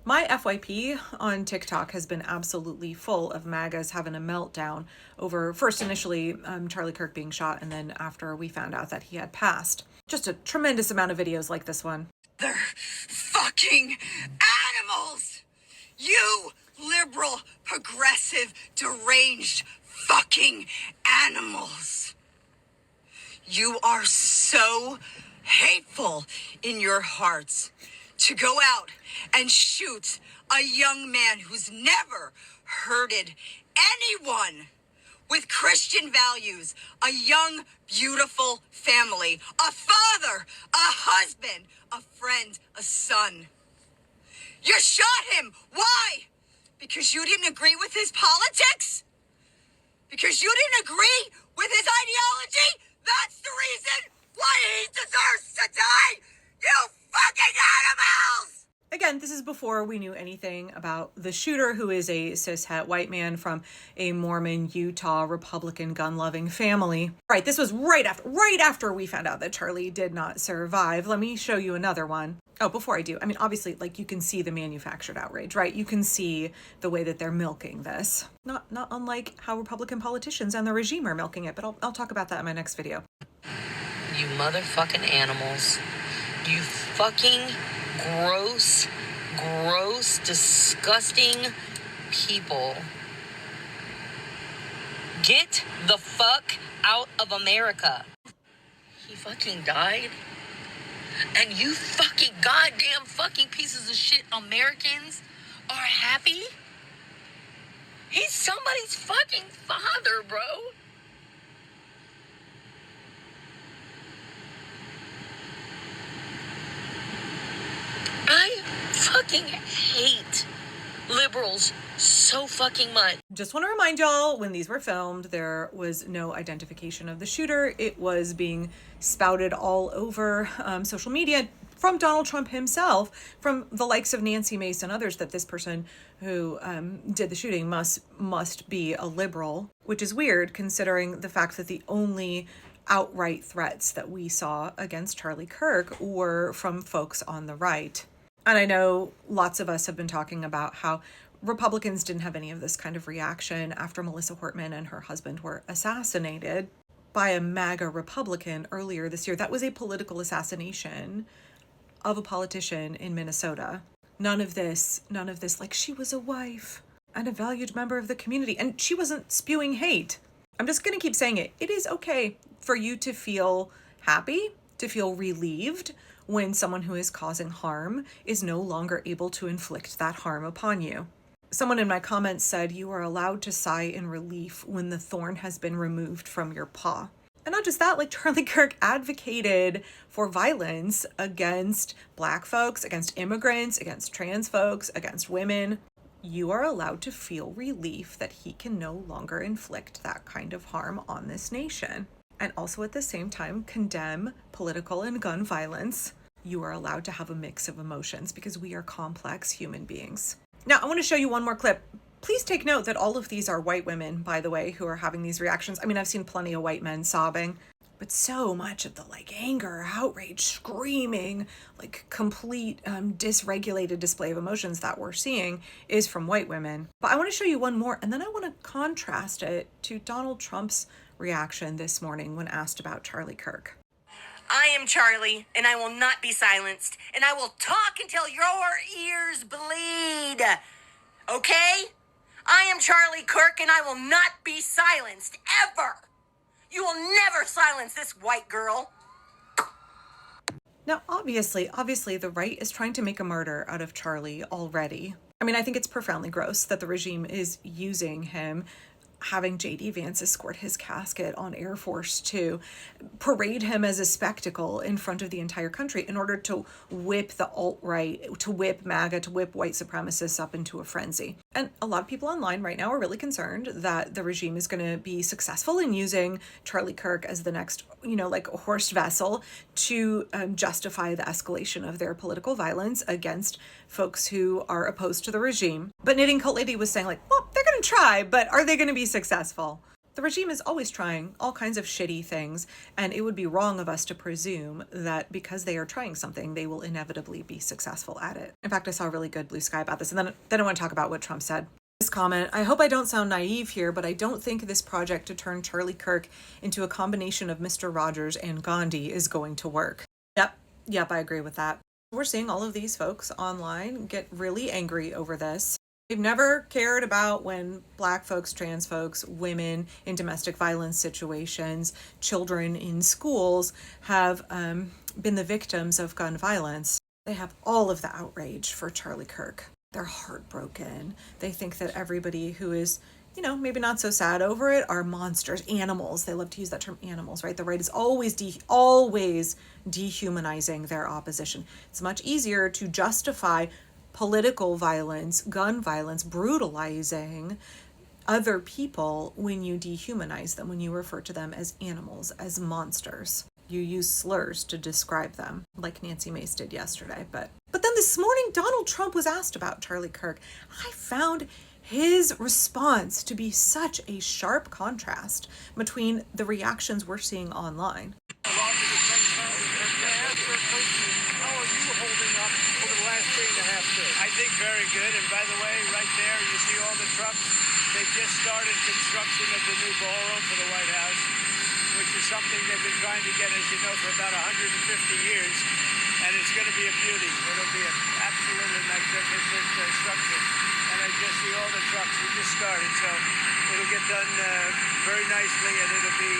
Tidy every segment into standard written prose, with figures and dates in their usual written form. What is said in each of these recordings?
My FYP on TikTok has been absolutely full of MAGAs having a meltdown over first initially Charlie Kirk being shot, and then after we found out that he had passed. Just a tremendous amount of videos like this one. They're fucking animals! You liberal, progressive, deranged fucking animals! You are so hateful in your hearts to go out and shoot a young man who's never hurted anyone with Christian values, a young, beautiful family, a father, a husband, a friend, a son. You shot him. Why? Because you didn't agree with his politics? Because you didn't agree with his ideology? That's the reason why he deserves to die, you fucking animals! Again, this is before we knew anything about the shooter, who is a cishet white man from a Mormon, Utah, Republican, gun-loving family. Right, this was right after we found out that Charlie did not survive. Let me show you another one. Oh, before I do, I mean, obviously, like, you can see the manufactured outrage, right? You can see the way that they're milking this. Not unlike how Republican politicians and the regime are milking it, but I'll talk about that in my next video. You motherfucking animals. You fucking gross, disgusting people. Get the fuck out of America. He fucking died. And you fucking goddamn fucking pieces of shit Americans are happy? He's somebody's fucking father, bro. I fucking hate liberals so fucking much. Just want to remind y'all, when these were filmed, there was no identification of the shooter. It was being spouted all over social media from Donald Trump himself, from the likes of Nancy Mace and others, that this person who did the shooting must be a liberal, which is weird considering the fact that the only outright threats that we saw against Charlie Kirk were from folks on the right. And I know lots of us have been talking about how Republicans didn't have any of this kind of reaction after Melissa Hortman and her husband were assassinated by a MAGA Republican earlier this year. That was a political assassination of a politician in Minnesota. None of this, like, she was a wife and a valued member of the community, and she wasn't spewing hate. I'm just going to keep saying it. It is okay for you to feel happy, to feel relieved when someone who is causing harm is no longer able to inflict that harm upon you. Someone in my comments said you are allowed to sigh in relief when the thorn has been removed from your paw. And not just that, like, Charlie Kirk advocated for violence against Black folks, against immigrants, against trans folks, against women. You are allowed to feel relief that he can no longer inflict that kind of harm on this nation. And also at the same time condemn political and gun violence. You are allowed to have a mix of emotions because we are complex human beings. Now, I want to show you one more clip. Please take note that all of these are white women, by the way, who are having these reactions. I mean, I've seen plenty of white men sobbing, but so much of the, like, anger, outrage, screaming, like, complete dysregulated display of emotions that we're seeing is from white women. But I want to show you one more, and then I want to contrast it to Donald Trump's reaction this morning when asked about Charlie Kirk. I am Charlie, and I will not be silenced, and I will talk until your ears bleed. Okay? I am Charlie Kirk, and I will not be silenced, ever. You will never silence this white girl. Now, obviously, the right is trying to make a martyr out of Charlie already. I mean, I think it's profoundly gross that the regime is using him, having J.D. Vance escort his casket on Air Force to parade him as a spectacle in front of the entire country in order to whip the alt-right, to whip MAGA, to whip white supremacists up into a frenzy. And a lot of people online right now are really concerned that the regime is going to be successful in using Charlie Kirk as the next, like, horse vessel to justify the escalation of their political violence against folks who are opposed to the regime. But Knitting Cult Lady was saying, like, well, they're going to try, but are they going to be successful? The regime is always trying all kinds of shitty things, and it would be wrong of us to presume that because they are trying something, they will inevitably be successful at it. In fact, I saw a really good BlueSky about this, and then I want to talk about what Trump said. This comment, I hope I don't sound naive here, but I don't think this project to turn Charlie Kirk into a combination of Mr. Rogers and Gandhi is going to work. Yep, I agree with that. We're seeing all of these folks online get really angry over this. They've never cared about when Black folks, trans folks, women in domestic violence situations, children in schools have been the victims of gun violence. They have all of the outrage for Charlie Kirk. They're heartbroken. They think that everybody who is, maybe not so sad over it are monsters, animals. They love to use that term, animals, right? The right is always dehumanizing their opposition. It's much easier to justify political violence, gun violence, brutalizing other people when you dehumanize them, when you refer to them as animals, as monsters. You use slurs to describe them, like Nancy Mace did yesterday. But then this morning, Donald Trump was asked about Charlie Kirk. I found his response to be such a sharp contrast between the reactions we're seeing online. I think very good. And by the way, right there, you see all the trucks. They've just started construction of the new ballroom for the White House, which is something they've been trying to get, as you know, for about 150 years. And it's going to be a beauty. It'll be an absolutely magnificent structure. And I just see all the trucks. We just started, so it'll get done very nicely, and it'll be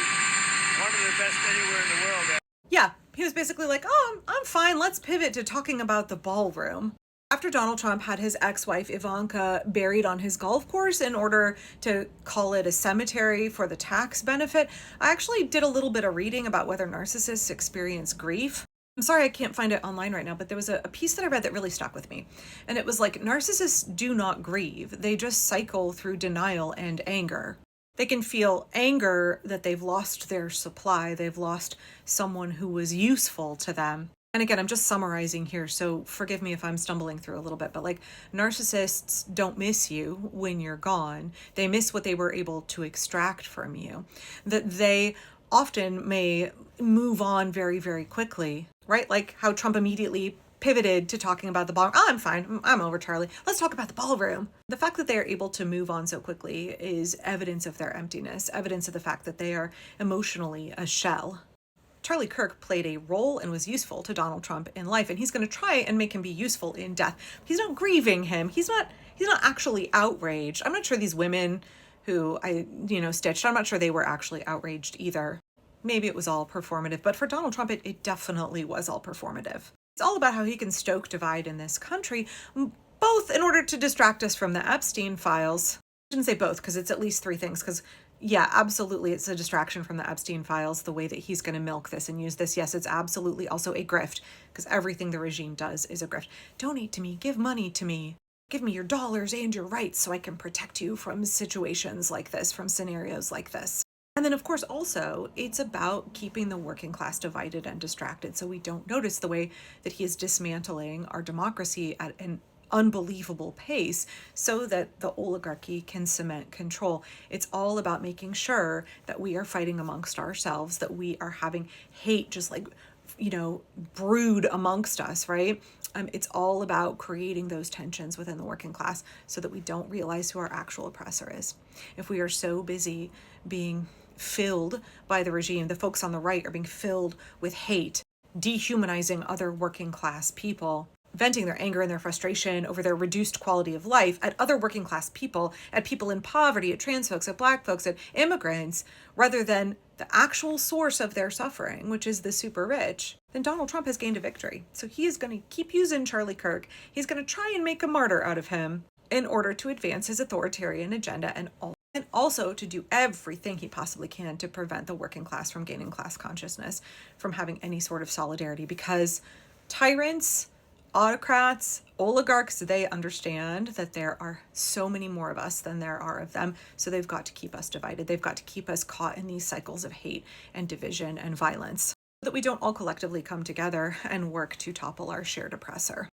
one of the best anywhere in the world. Yeah, he was basically like, oh, I'm fine. Let's pivot to talking about the ballroom. After Donald Trump had his ex-wife Ivanka buried on his golf course in order to call it a cemetery for the tax benefit, I actually did a little bit of reading about whether narcissists experience grief. I'm sorry I can't find it online right now, but there was a piece that I read that really stuck with me. And it was like, narcissists do not grieve. They just cycle through denial and anger. They can feel anger that they've lost their supply. They've lost someone who was useful to them. And again, I'm just summarizing here, so forgive me if I'm stumbling through a little bit, but like, narcissists don't miss you when you're gone. They miss what they were able to extract from you. That they often may move on very, very quickly, right? Like how Trump immediately pivoted to talking about the ballroom. Oh, I'm fine. I'm over, Charlie. Let's talk about the ballroom. The fact that they are able to move on so quickly is evidence of their emptiness, evidence of the fact that they are emotionally a shell. Charlie Kirk played a role and was useful to Donald Trump in life, and he's going to try and make him be useful in death. He's not grieving him. He's not actually outraged. I'm not sure these women who I stitched, I'm not sure they were actually outraged either. Maybe it was all performative, but for Donald Trump, it definitely was all performative. It's all about how he can stoke divide in this country, both in order to distract us from the Epstein files. I shouldn't say both, because it's at least three things, because yeah, absolutely, it's a distraction from the Epstein files, the way that he's going to milk this and use this. Yes, it's absolutely also a grift, because everything the regime does is a grift. Donate to me, give money to me, give me your dollars and your rights so I can protect you from situations like this, from scenarios like this. And then, of course, also, it's about keeping the working class divided and distracted so we don't notice the way that he is dismantling our democracy at an unbelievable pace so that the oligarchy can cement control. It's all about making sure that we are fighting amongst ourselves, that we are having hate just like, brood amongst us, right? It's all about creating those tensions within the working class so that we don't realize who our actual oppressor is. If we are so busy being filled by the regime, the folks on the right are being filled with hate, dehumanizing other working class people, venting their anger and their frustration over their reduced quality of life at other working class people, at people in poverty, at trans folks, at Black folks, at immigrants, rather than the actual source of their suffering, which is the super rich, then Donald Trump has gained a victory. So he is going to keep using Charlie Kirk. He's going to try and make a martyr out of him in order to advance his authoritarian agenda and also to do everything he possibly can to prevent the working class from gaining class consciousness, from having any sort of solidarity, because tyrants, autocrats, oligarchs, they understand that there are so many more of us than there are of them. So they've got to keep us divided. They've got to keep us caught in these cycles of hate and division and violence so that we don't all collectively come together and work to topple our shared oppressor.